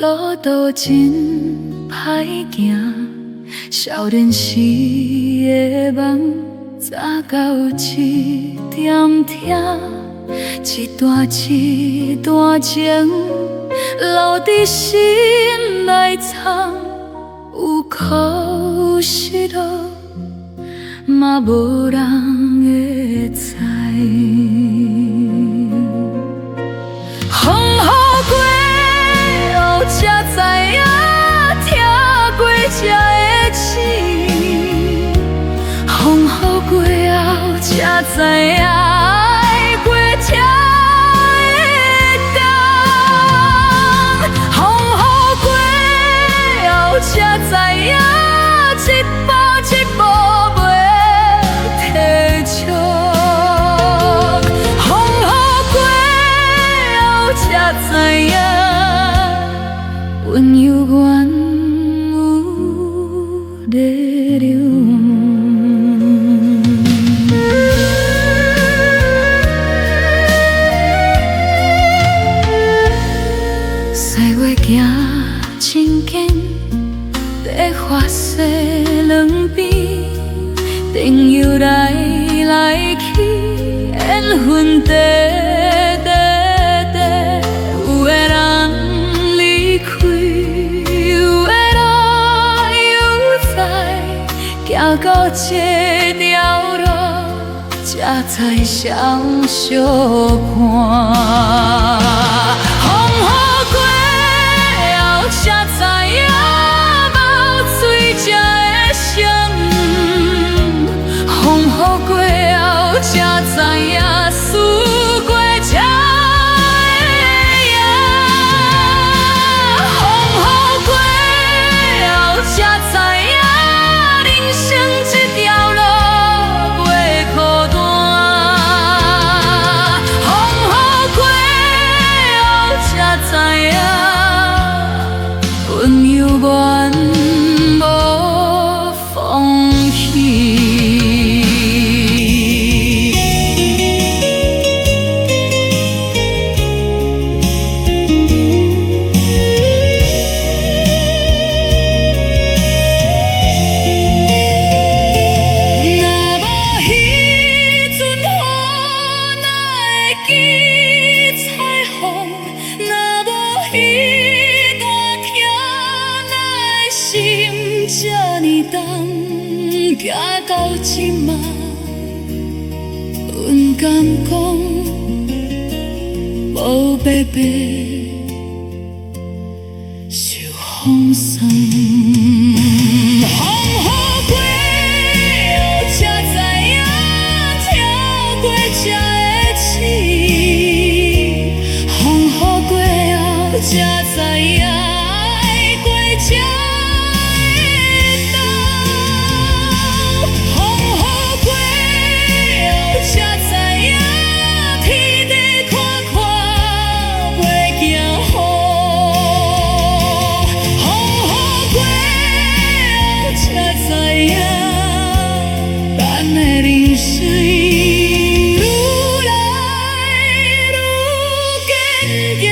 路途真歹行，少年时的梦，早到一点点，一段一段情，留伫心内藏，有苦有失落，嘛无人会知。风雨过后才知影，听过这的刺。风雨过后才知影，爱过这的痛。风雨过后才知影，一步一步袂提速。风雨过后才知影，温柔原有热流。岁月行真紧，在花雪两边，朋友来去，缘分短短，有的人离开，有的路犹在，行到这条路，才知双相伴。才知影无水才会伤，风雨过后才知影思过才会赢。风雨过后才知影，人生这条路袂孤单。风雨过后才知影，温柔原无放弃。若无彼阵雨，哪会记彩虹？若无彼段桥，哪会心这呢重？行到即马，阮敢讲无白白受风霜。风雨过后才知影，跳过这的刺。风雨过后才知影，爱过这的痛。风雨过后才知影，天地看看袂惊雨。风雨过后才知影，咱的人生愈来愈坚强。